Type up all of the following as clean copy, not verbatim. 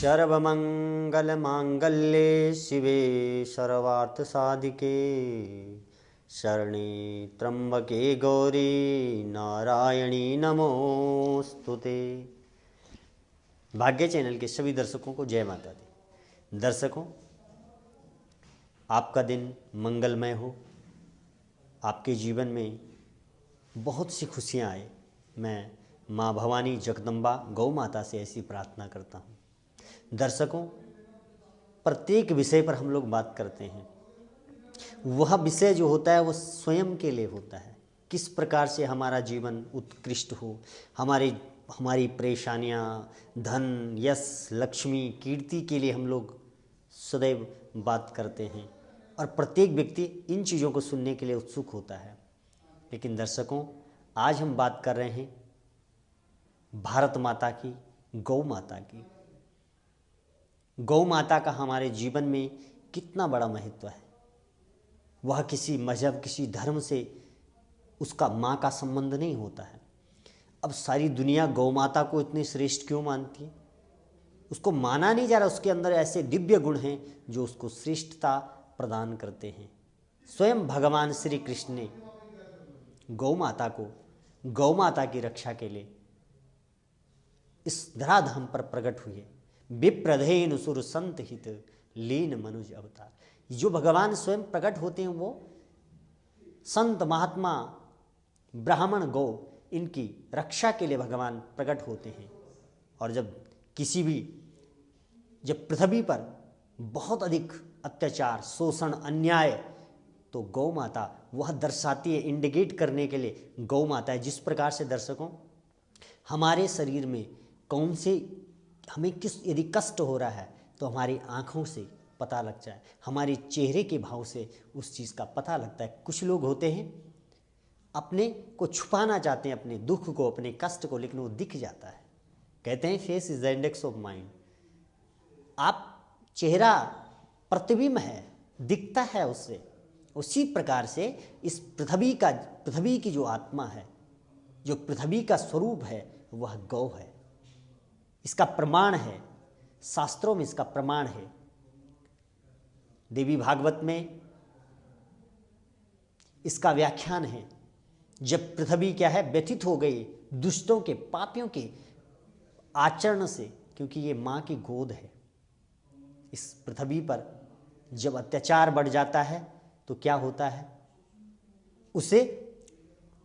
सर्वमङ्गलमाङ्गल्ये शिवे सर्वार्थसाधिके शरणे त्र्यंबके गौरी नारायणी नमोस्तुते। भाग्य चैनल के सभी दर्शकों को जय माता दी। दर्शकों, आपका दिन मंगलमय हो, आपके जीवन में बहुत सी खुशियाँ आए। मैं माँ भवानी जगदम्बा गौ माता से ऐसी प्रार्थना करता हूँ। दर्शकों, प्रत्येक विषय पर हम लोग बात करते हैं, वह विषय जो होता है वो स्वयं के लिए होता है। किस प्रकार से हमारा जीवन उत्कृष्ट हो, हमारी परेशानियाँ, धन, यश, लक्ष्मी, कीर्ति के लिए हम लोग सदैव बात करते हैं और प्रत्येक व्यक्ति इन चीज़ों को सुनने के लिए उत्सुक होता है। लेकिन दर्शकों, आज हम बात कर रहे हैं भारत माता की, गौ माता की। गौ माता का हमारे जीवन में कितना बड़ा महत्व है। वह किसी मजहब, किसी धर्म से उसका माँ का संबंध नहीं होता है। अब सारी दुनिया गौ माता को इतनी श्रेष्ठ क्यों मानती है? उसको माना नहीं जा रहा, उसके अंदर ऐसे दिव्य गुण हैं जो उसको श्रेष्ठता प्रदान करते हैं। स्वयं भगवान श्री कृष्ण ने गौ माता को, गौ माता की रक्षा के लिए इस धराधाम पर प्रकट हुए। विप्रधेन सुर संत हित लीन मनुज अवतार। जो भगवान स्वयं प्रकट होते हैं वो संत, महात्मा, ब्राह्मण, गौ, इनकी रक्षा के लिए भगवान प्रकट होते हैं। और जब पृथ्वी पर बहुत अधिक अत्याचार, शोषण, अन्याय, तो गौ माता वह दर्शाती है, इंडिकेट करने के लिए गौ माता है। जिस प्रकार से दर्शकों, हमारे शरीर में हमें यदि कष्ट हो रहा है तो हमारी आँखों से पता लग जाए, हमारे चेहरे के भाव से उस चीज़ का पता लगता है। कुछ लोग होते हैं अपने को छुपाना चाहते हैं, अपने दुख को, अपने कष्ट को, लेकिन वो दिख जाता है। कहते हैं face is the index of mind. आप चेहरा प्रतिबिंब है, दिखता है उससे। उसी प्रकार से इस पृथ्वी की जो आत्मा है, जो पृथ्वी का स्वरूप है, वह गौ है। इसका प्रमाण है, शास्त्रों में इसका प्रमाण है। देवी भागवत में इसका व्याख्यान है। जब पृथ्वी व्यथित हो गई दुष्टों के, पापियों के आचरण से, क्योंकि ये माँ की गोद है, इस पृथ्वी पर जब अत्याचार बढ़ जाता है तो क्या होता है, उसे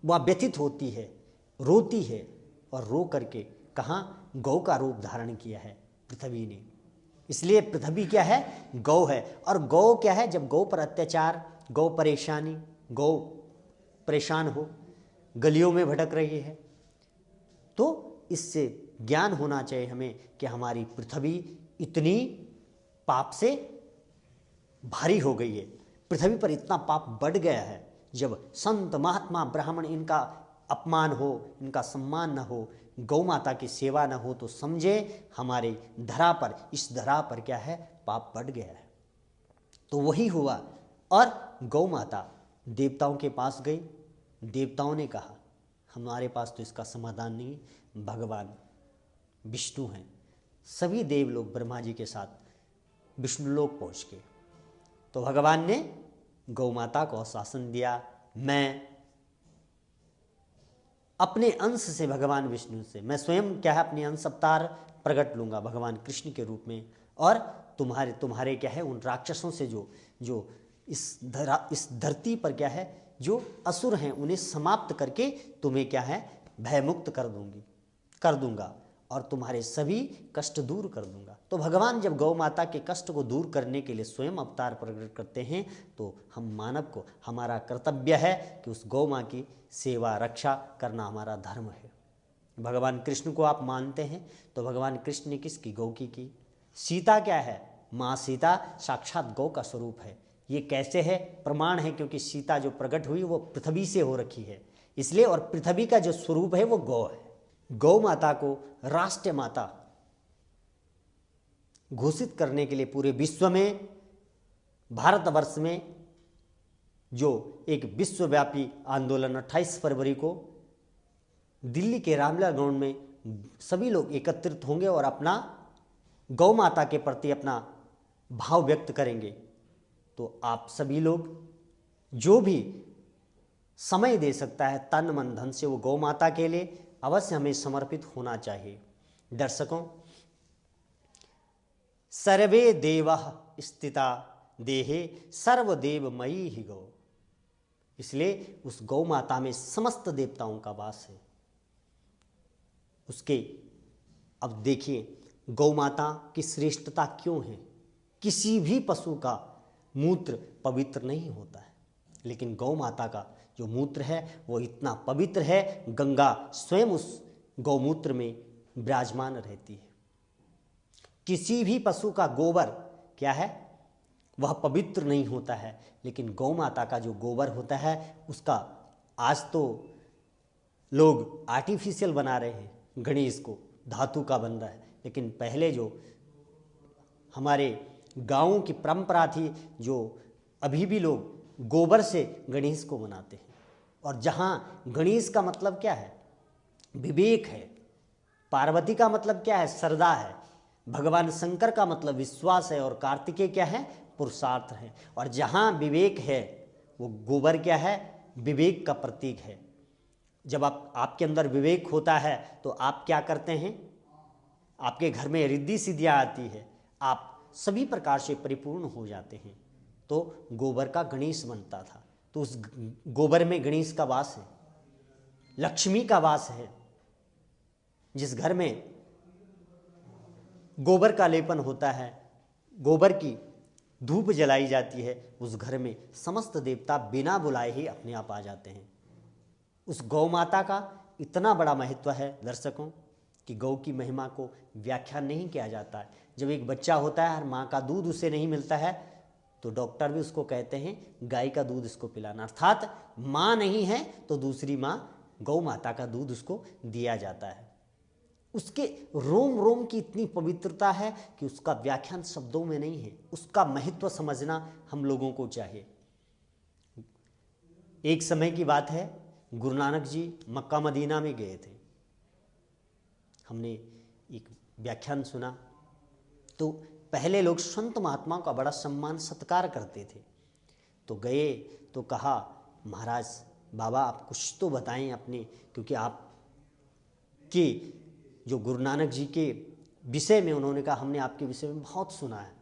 वह व्यथित होती है, रोती है, और रो करके कहाँ गौ का रूप धारण किया है पृथ्वी ने। इसलिए पृथ्वी क्या है? गौ है। और गौ क्या है? जब गौ पर अत्याचार, गौ परेशान हो, गलियों में भटक रही है, तो इससे ज्ञान होना चाहिए हमें कि हमारी पृथ्वी इतनी पाप से भारी हो गई है, पृथ्वी पर इतना पाप बढ़ गया है। जब संत, महात्मा, ब्राह्मण, इनका अपमान हो, इनका सम्मान न हो, गौ माता की सेवा न हो, तो समझे हमारे इस धरा पर क्या है? पाप बढ़ गया है। तो वही हुआ। और गौ माता देवताओं के पास गई। देवताओं ने कहा हमारे पास तो इसका समाधान नहीं, भगवान विष्णु हैं। सभी देव लोग ब्रह्मा जी के साथ विष्णुलोक पहुँच गए। तो भगवान ने गौ माता को आश्वासन दिया, मैं अपने अंश से, भगवान विष्णु से, मैं स्वयं अपने अंश अवतार प्रकट लूँगा भगवान कृष्ण के रूप में, और तुम्हारे उन राक्षसों से जो इस धरती पर जो असुर हैं, उन्हें समाप्त करके तुम्हें भयमुक्त कर दूंगा और तुम्हारे सभी कष्ट दूर कर दूंगा। तो भगवान जब गौ माता के कष्ट को दूर करने के लिए स्वयं अवतार प्रकट करते हैं, तो हम मानव को, हमारा कर्तव्य है कि उस गौ माँ की सेवा, रक्षा करना हमारा धर्म है। भगवान कृष्ण को आप मानते हैं, तो भगवान कृष्ण ने किसकी? गौ की। सीता क्या है? माँ सीता साक्षात गौ का स्वरूप है। ये कैसे है? प्रमाण है, क्योंकि सीता जो प्रकट हुई वो पृथ्वी से हो रखी है, इसलिए। और पृथ्वी का जो स्वरूप है वो गौ है। गौ माता को राष्ट्र माता घोषित करने के लिए पूरे विश्व में, भारतवर्ष में जो एक विश्वव्यापी आंदोलन 28 फरवरी को दिल्ली के रामलीला ग्राउंड में सभी लोग एकत्रित होंगे और अपना गौ माता के प्रति अपना भाव व्यक्त करेंगे तो आप सभी लोग जो भी समय दे सकता है तन मन धन से, वो गौ माता के लिए अवश्य हमें समर्पित होना चाहिए। दर्शकों, सर्वे देवः स्थिता देहे सर्वदेवमयी ही गौ, इसलिए उस गौ माता में समस्त देवताओं का वास है। उसके अब देखिए गौ माता की श्रेष्ठता क्यों है। किसी भी पशु का मूत्र पवित्र नहीं होता है, लेकिन गौ माता का जो मूत्र है वो इतना पवित्र है, गंगा स्वयं उस गौमूत्र में विराजमान रहती है। किसी भी पशु का गोबर क्या है, वह पवित्र नहीं होता है, लेकिन गौ माता का जो गोबर होता है उसका आज तो लोग आर्टिफिशियल बना रहे हैं, गणेश को धातु का बन रहा है, लेकिन पहले जो हमारे गाँवों की परंपरा थी, जो अभी भी लोग गोबर से गणेश को बनाते हैं। और जहाँ गणेश का मतलब क्या है, विवेक है, पार्वती का मतलब क्या है, श्रद्धा है, भगवान शंकर का मतलब विश्वास है, और कार्तिकेय क्या है, पुरुषार्थ है। और जहाँ विवेक है वो गोबर क्या है, विवेक का प्रतीक है। जब आपके अंदर विवेक होता है तो आप क्या करते हैं, आपके घर में रिद्धि सिद्धियाँ आती है, आप सभी प्रकार से परिपूर्ण हो जाते हैं। तो गोबर का गणेश बनता था, तो उस गोबर में गणेश का वास है, लक्ष्मी का वास है। जिस घर में गोबर का लेपन होता है, गोबर की धूप जलाई जाती है, उस घर में समस्त देवता बिना बुलाए ही अपने आप आ जाते हैं। उस गौ माता का इतना बड़ा महत्व है दर्शकों कि गौ की महिमा को व्याख्यान नहीं किया जाता है। जब एक बच्चा होता है और माँ का दूध उसे नहीं मिलता है तो डॉक्टर भी उसको कहते हैं गाय का दूध इसको पिलाना, अर्थात माँ नहीं है तो दूसरी माँ गौ माता का दूध उसको दिया जाता है। उसके रोम रोम की इतनी पवित्रता है कि उसका व्याख्यान शब्दों में नहीं है, उसका महत्व समझना हम लोगों को चाहिए। एक समय की बात है, गुरु नानक जी मक्का मदीना में गए थे। हमने एक व्याख्यान सुना तो पहले लोग संत महात्माओं का बड़ा सम्मान सत्कार करते थे। तो गए तो कहा, महाराज बाबा आप कुछ तो बताएं अपने, क्योंकि आप के जो गुरु नानक जी के विषय में, उन्होंने कहा हमने आपके विषय में बहुत सुना है,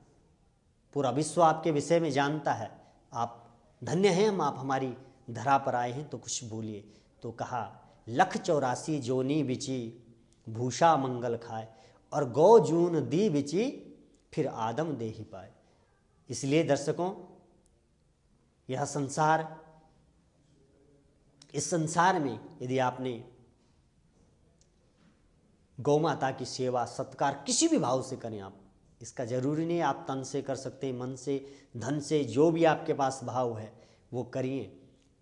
पूरा विश्व आपके विषय में जानता है, आप धन्य हैं, हम आप हमारी धरा पर आए हैं, तो कुछ बोलिए। तो कहा, 184 जोनी बिची भूषा मंगल खाए, और गौ जून दी बिची फिर आदम दे ही पाए। इसलिए दर्शकों, यह संसार, इस संसार में यदि आपने गौ माता की सेवा सत्कार किसी भी भाव से करें, आप इसका जरूरी नहीं आप तन से कर सकते हैं, मन से, धन से, जो भी आपके पास भाव है वो करिए।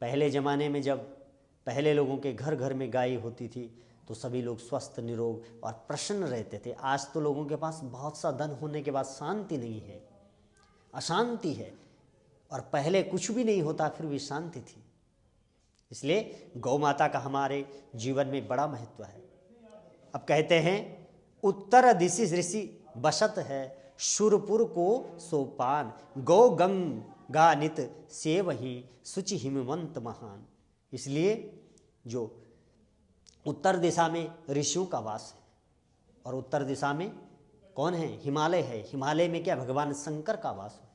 पहले ज़माने में जब पहले लोगों के घर घर में गाय होती थी तो सभी लोग स्वस्थ, निरोग और प्रसन्न रहते थे। आज तो लोगों के पास बहुत सा धन होने के बाद शांति नहीं है, अशांति है, और पहले कुछ भी नहीं होता फिर भी शांति थी। इसलिए गौ माता का हमारे जीवन में बड़ा महत्व है। अब कहते हैं, उत्तर दिशि ऋषि बसत है, सुरपुर को सोपान, गौ गंगा नित सेवहि सुचि हिमवंत महान। इसलिए जो उत्तर दिशा में ऋषियों का वास है, और उत्तर दिशा में कौन है, हिमालय है। हिमालय में क्या, भगवान शंकर का वास है,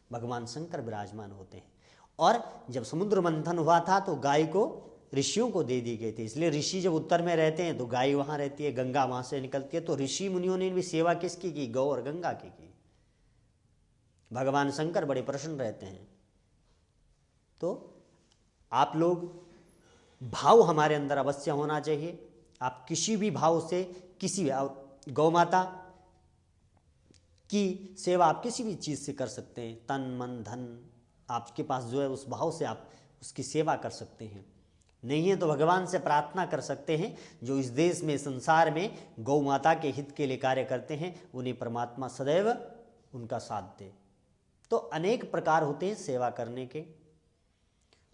भगवान शंकर विराजमान होते हैं। और जब समुद्र मंथन हुआ था तो गाय को ऋषियों को दे दी गई थी। इसलिए ऋषि जब उत्तर में रहते हैं तो गाय वहाँ रहती है, गंगा वहाँ से निकलती है। तो ऋषि मुनियों ने भी सेवा किसकी की, गौ और गंगा की। भगवान शंकर बड़े प्रसन्न रहते हैं। तो आप लोग, भाव हमारे अंदर अवश्य होना चाहिए। आप किसी भी भाव से, किसी गौ माता की सेवा आप किसी भी चीज़ से कर सकते हैं, तन मन धन आपके पास जो है उस भाव से आप उसकी सेवा कर सकते हैं। नहीं है तो भगवान से प्रार्थना कर सकते हैं, जो इस देश में, संसार में गौ माता के हित के लिए कार्य करते हैं, उन्हें परमात्मा सदैव उनका साथ दे। तो अनेक प्रकार होते हैं सेवा करने के।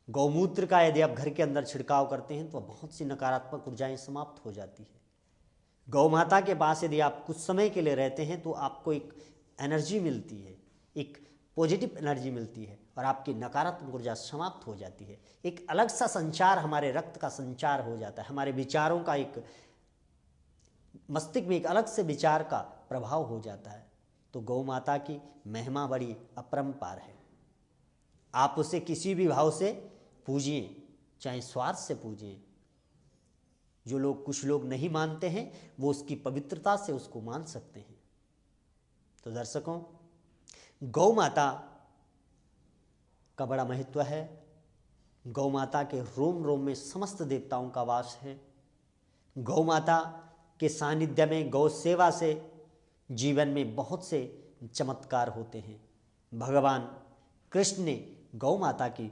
गौमूत्र का यदि आप घर के अंदर छिड़काव करते हैं तो बहुत सी नकारात्मक ऊर्जाएं समाप्त हो जाती है। गौ माता के पास यदि आप कुछ समय के लिए रहते हैं तो आपको एक एनर्जी मिलती है, एक पॉजिटिव एनर्जी मिलती है और आपकी नकारात्मक ऊर्जा समाप्त हो जाती है। एक अलग सा संचार, हमारे रक्त का संचार हो जाता है, हमारे विचारों का एक मस्तिष्क में एक अलग से विचार का प्रभाव हो जाता है। तो गौ माता की महिमा बड़ी अपरंपार है। आप उसे किसी भी भाव से पूजिए, चाहे स्वार्थ से पूजिए। जो लोग, कुछ लोग नहीं मानते हैं, वो उसकी पवित्रता से उसको मान सकते हैं। तो दर्शकों, गौ माता का बड़ा महत्व है। गौ माता के रोम रोम में समस्त देवताओं का वास है। गौ माता के सानिध्य में, गौ सेवा से जीवन में बहुत से चमत्कार होते हैं। भगवान कृष्ण ने गौ माता की,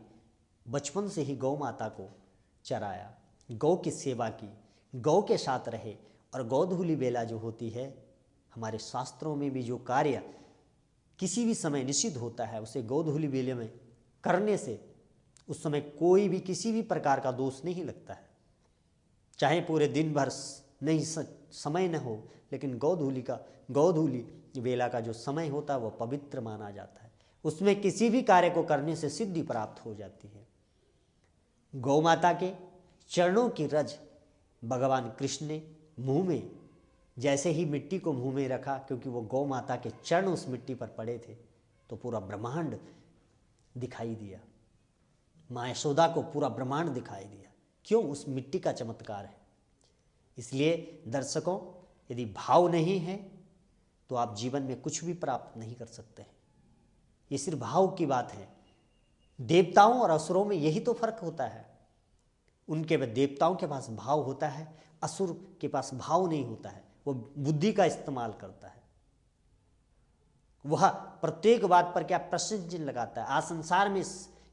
बचपन से ही गौ माता को चराया, गौ की सेवा की, गौ के साथ रहे। और गोधूलि बेला जो होती है, हमारे शास्त्रों में भी जो कार्य किसी भी समय निषिद्ध होता है, उसे गोधूलि बेले में करने से उस समय कोई भी किसी भी प्रकार का दोष नहीं लगता है। चाहे पूरे दिन भर नहीं समय न हो, लेकिन गोधूलि बेला का जो समय होता है वो पवित्र माना जाता है। उसमें किसी भी कार्य को करने से सिद्धि प्राप्त हो जाती है। गौ माता के चरणों की रज भगवान कृष्ण ने मुंह में, जैसे ही मिट्टी को मुंह में रखा, क्योंकि वो गौ माता के चरण उस मिट्टी पर पड़े थे, तो पूरा ब्रह्मांड दिखाई दिया। माँ यशोदा को पूरा ब्रह्मांड दिखाई दिया। क्यों? उस मिट्टी का चमत्कार है। इसलिए दर्शकों, यदि भाव नहीं है तो आप जीवन में कुछ भी प्राप्त नहीं कर सकते हैं। ये सिर्फ भाव की बात है। देवताओं और असुरों में यही तो फर्क होता है। उनके देवताओं के पास भाव होता है, असुर के पास भाव नहीं होता है। वो बुद्धि का इस्तेमाल करता है। वह प्रत्येक बात पर क्या प्रश्न चिन्ह लगाता है। आज संसार में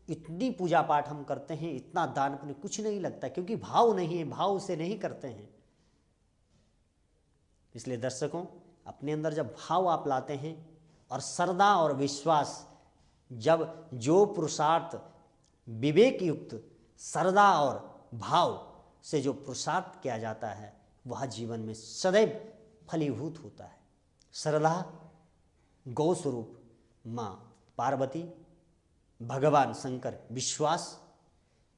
इतनी पूजा पाठ हम करते हैं, इतना दान पुण्य, कुछ नहीं लगता, क्योंकि भाव नहीं है, भाव से नहीं करते हैं। इसलिए दर्शकों, अपने अंदर जब भाव आप लाते हैं और श्रद्धा और विश्वास, जब जो पुरुषार्थ विवेक युक्त श्रद्धा और भाव से जो पुरुषार्थ किया जाता है, वह जीवन में सदैव फलीभूत होता है। श्रद्धा गौ स्वरूप माँ पार्वती, भगवान शंकर विश्वास,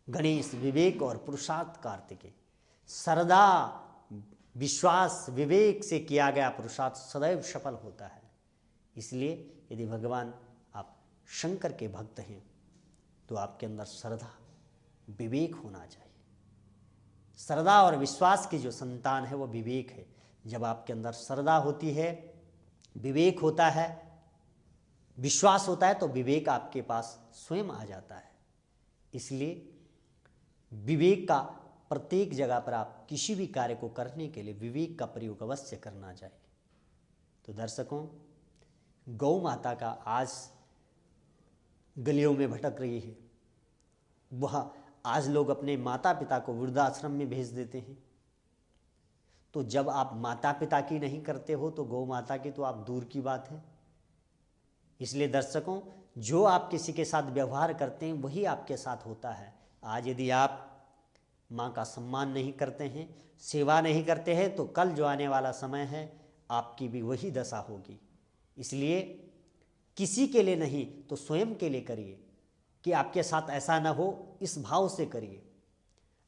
गणेश विवेक और पुरुषार्थ कार्तिकेय। श्रद्धा, विश्वास, विवेक से किया गया पुरुषार्थ सदैव सफल होता है। इसलिए यदि भगवान आप शंकर के भक्त हैं तो आपके अंदर श्रद्धा, विवेक होना चाहिए। श्रद्धा और विश्वास की जो संतान है वो विवेक है। जब आपके अंदर श्रद्धा होती है, विवेक होता है, विश्वास होता है, तो विवेक आपके पास स्वयं आ जाता है। इसलिए विवेक का प्रत्येक जगह पर आप किसी भी कार्य को करने के लिए विवेक का प्रयोग अवश्य करना चाहिए। तो दर्शकों, गौ माता का आज गलियों में भटक रही है। वह आज लोग अपने माता पिता को वृद्धाश्रम में भेज देते हैं। तो जब आप माता पिता की नहीं करते हो तो गौ माता की तो आप दूर की बात है। इसलिए दर्शकों, जो आप किसी के साथ व्यवहार करते हैं वही आपके साथ होता है। आज यदि आप माँ का सम्मान नहीं करते हैं, सेवा नहीं करते हैं, तो कल जो आने वाला समय है आपकी भी वही दशा होगी। इसलिए किसी के लिए नहीं तो स्वयं के लिए करिए कि आपके साथ ऐसा न हो, इस भाव से करिए।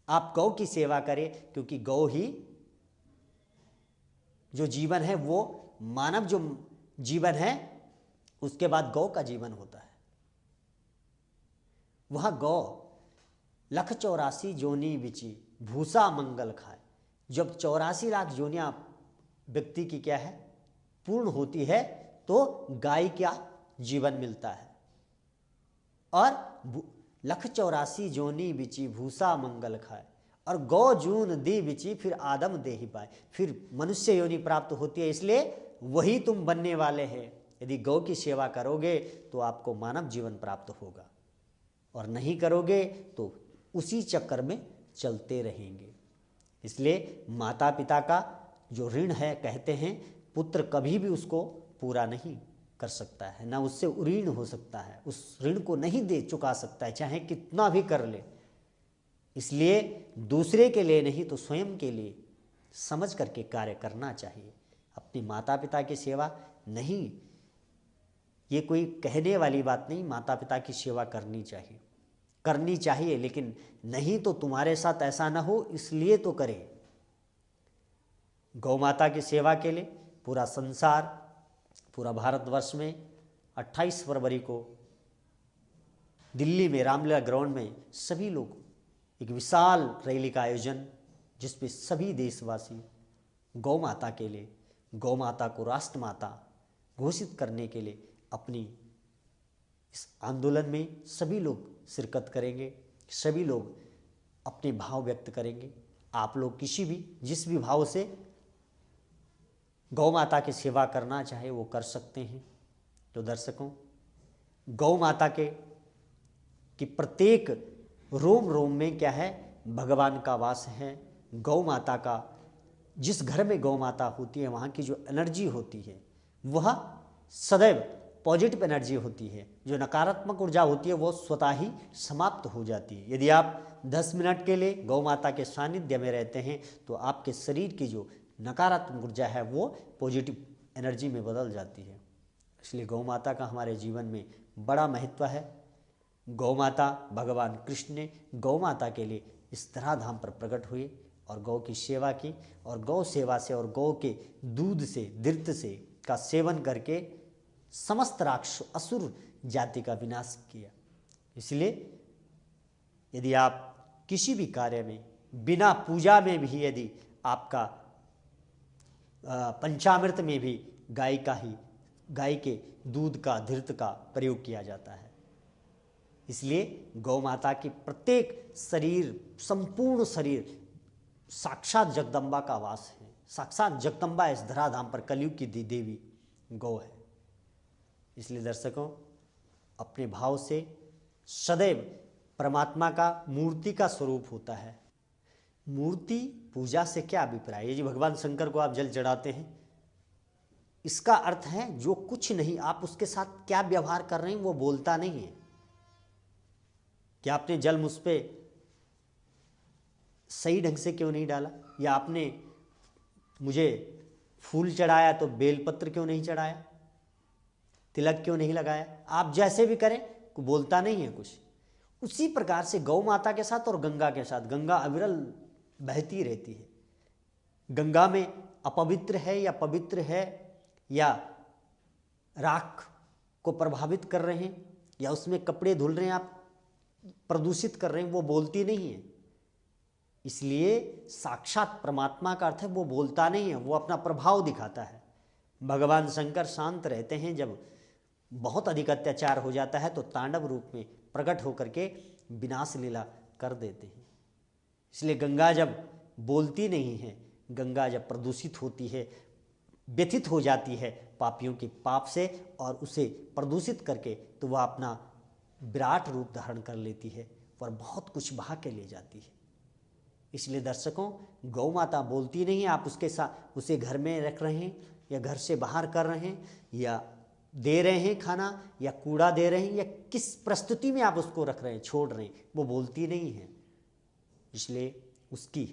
आप गौ की सेवा करें, क्योंकि गौ ही जो जीवन है, वो मानव जो जीवन है उसके बाद गौ का जीवन होता है। वह गौ 184 जोनी बिची भूसा मंगल खाए। जब 84 लाख जोनियां व्यक्ति की क्या है पूर्ण होती है, तो गाय क्या जीवन मिलता है। और 184 जोनी बिची भूसा मंगल खाए, और गौ जून दी बिची फिर आदम दे ही पाए, फिर मनुष्य योनि प्राप्त होती है। इसलिए वही तुम बनने वाले हैं। यदि गौ की सेवा करोगे तो आपको मानव जीवन प्राप्त होगा, और नहीं करोगे तो उसी चक्कर में चलते रहेंगे। इसलिए माता पिता का जो ऋण है, कहते हैं पुत्र कभी भी उसको पूरा नहीं कर सकता है, ना उससे ऋण हो सकता है, उस ऋण को नहीं दे चुका सकता है, चाहे कितना भी कर ले। इसलिए दूसरे के लिए नहीं तो स्वयं के लिए समझ करके कार्य करना चाहिए। अपने माता पिता की सेवा नहीं, ये कोई कहने वाली बात नहीं, माता पिता की सेवा करनी चाहिए, करनी चाहिए, लेकिन नहीं तो तुम्हारे साथ ऐसा ना हो इसलिए तो करें। गौ माता की सेवा के लिए पूरा संसार, पूरा भारतवर्ष में 28 फरवरी को दिल्ली में रामलीला ग्राउंड में सभी लोग एक विशाल रैली का आयोजन, जिसपे सभी देशवासी गौ माता के लिए, गौ माता को राष्ट्र माता घोषित करने के लिए अपनी इस आंदोलन में सभी लोग शिरकत करेंगे, सभी लोग अपने भाव व्यक्त करेंगे। आप लोग किसी भी जिस भी भाव से गौ माता की सेवा करना चाहे वो कर सकते हैं। तो दर्शकों, गौ माता के कि प्रत्येक रोम रोम में क्या है, भगवान का वास है। गौ माता का, जिस घर में गौ माता होती है वहाँ की जो एनर्जी होती है वह सदैव पॉजिटिव एनर्जी होती है। जो नकारात्मक ऊर्जा होती है वो स्वतः ही समाप्त हो जाती है। यदि आप 10 मिनट के लिए गौ माता के सानिध्य में रहते हैं तो आपके शरीर की जो नकारात्मक ऊर्जा है वो पॉजिटिव एनर्जी में बदल जाती है। इसलिए गौ माता का हमारे जीवन में बड़ा महत्व है। गौ माता, भगवान कृष्ण ने गौ माता के लिए इस धराधाम पर प्रकट हुए और गौ की सेवा की, और गौ सेवा से और गौ के दूध से, दृत से का सेवन करके समस्त राक्षस असुर जाति का विनाश किया। इसलिए यदि आप किसी भी कार्य में बिना पूजा में भी यदि आपका पंचामृत में भी गाय के दूध का, धृत का प्रयोग किया जाता है। इसलिए गौ माता की प्रत्येक शरीर, संपूर्ण शरीर साक्षात जगदम्बा का वास है। साक्षात जगदम्बा इस धराधाम पर कलयुग की देवी गौ है। इसलिए दर्शकों, अपने भाव से सदैव परमात्मा का मूर्ति का स्वरूप होता है। मूर्ति पूजा से क्या अभिप्राय है? जी, भगवान शंकर को आप जल चढ़ाते हैं, इसका अर्थ है जो कुछ नहीं, आप उसके साथ क्या व्यवहार कर रहे हैं वो बोलता नहीं है। क्या आपने जल मुझ पे सही ढंग से क्यों नहीं डाला, या आपने मुझे फूल चढ़ाया तो बेलपत्र क्यों नहीं चढ़ाया, तिलक क्यों नहीं लगाया, आप जैसे भी करें बोलता नहीं है कुछ। उसी प्रकार से गौ माता के साथ और गंगा के साथ, गंगा अविरल बहती रहती है। गंगा में अपवित्र है या पवित्र है, या राख को प्रभावित कर रहे हैं, या उसमें कपड़े धुल रहे हैं, आप प्रदूषित कर रहे हैं, वो बोलती नहीं है। इसलिए साक्षात परमात्मा का अर्थ है वो बोलता नहीं है, वो अपना प्रभाव दिखाता है। भगवान शंकर शांत रहते हैं, जब बहुत अधिक अत्याचार हो जाता है तो तांडव रूप में प्रकट होकर के विनाश लीला कर देते हैं। इसलिए गंगा जब बोलती नहीं है, गंगा जब प्रदूषित होती है, व्यथित हो जाती है पापियों के पाप से और उसे प्रदूषित करके, तो वह अपना विराट रूप धारण कर लेती है और बहुत कुछ बहा के ले जाती है। इसलिए दर्शकों, गौ माता बोलती नहीं है। आप उसके साथ उसे घर में रख रहे हैं या घर से बाहर कर रहे हैं, या दे रहे हैं खाना, या कूड़ा दे रहे हैं, या किस प्रस्तुति में आप उसको रख रहे हैं, छोड़ रहे हैं, वो बोलती नहीं है। इसलिए उसकी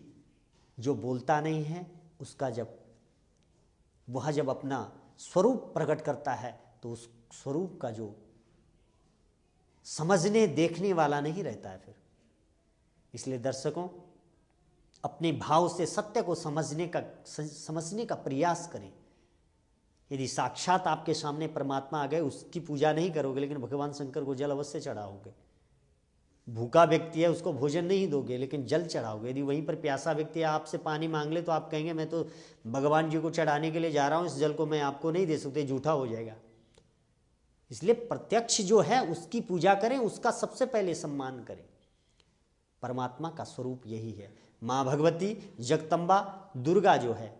जो बोलता नहीं है, उसका जब अपना स्वरूप प्रकट करता है तो उस स्वरूप का जो समझने देखने वाला नहीं रहता है फिर। इसलिए दर्शकों, अपने भाव से सत्य को समझने का प्रयास करें। यदि साक्षात आपके सामने परमात्मा आ गए, उसकी पूजा नहीं करोगे लेकिन भगवान शंकर को जल अवश्य चढ़ाओगे। भूखा व्यक्ति है, उसको भोजन नहीं दोगे लेकिन जल चढ़ाओगे। यदि वहीं पर प्यासा व्यक्ति आपसे पानी मांग ले तो आप कहेंगे मैं तो भगवान जी को चढ़ाने के लिए जा रहा हूँ, इस जल को मैं आपको नहीं दे सकते, झूठा हो जाएगा। इसलिए प्रत्यक्ष जो है उसकी पूजा करें, उसका सबसे पहले सम्मान करें। परमात्मा का स्वरूप यही है। माँ भगवती, जगदम्बा, दुर्गा जो है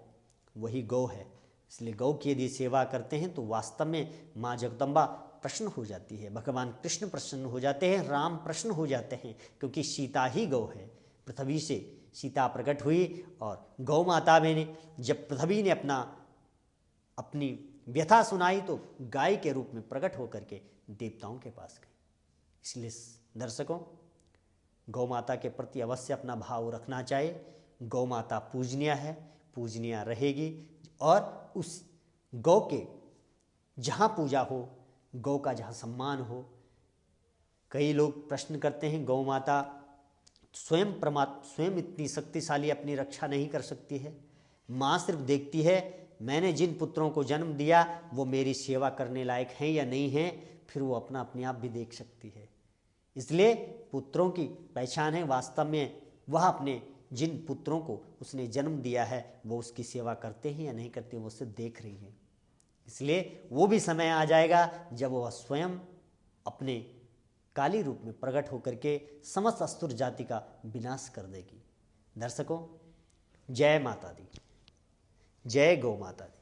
वही गौ है। इसलिए गौ की यदि सेवा करते हैं तो वास्तव में माँ जगदम्बा प्रसन्न हो जाती है, भगवान कृष्ण प्रसन्न हो जाते हैं, राम प्रसन्न हो जाते हैं, क्योंकि सीता ही गौ है। पृथ्वी से सीता प्रकट हुई और गौ माता में जब पृथ्वी ने अपनी व्यथा सुनाई तो गाय के रूप में प्रकट होकर के देवताओं के पास गई। इसलिए दर्शकों, गौ माता के प्रति अवश्य अपना भाव रखना चाहिए। गौ माता पूजनीय है, पूजनीय रहेगी। और उस गौ के जहाँ पूजा हो, गौ का जहाँ सम्मान हो। कई लोग प्रश्न करते हैं गौ माता स्वयं इतनी शक्तिशाली अपनी रक्षा नहीं कर सकती है। माँ सिर्फ देखती है मैंने जिन पुत्रों को जन्म दिया वो मेरी सेवा करने लायक हैं या नहीं हैं, फिर वो अपने आप भी देख सकती है। इसलिए पुत्रों की पहचान है वास्तव में वह अपने जिन पुत्रों को उसने जन्म दिया है वो उसकी सेवा करते हैं या नहीं करते, वो उसे देख रही हैं। इसलिए वो भी समय आ जाएगा जब वह स्वयं अपने काली रूप में प्रकट होकर के समस्त असुर जाति का विनाश कर देगी। दर्शकों, जय माता दी, जय गौ माता दी।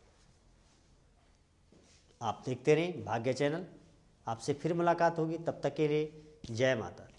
आप देखते रहें भाग्य चैनल। आपसे फिर मुलाकात होगी, तब तक के लिए जय माता दी।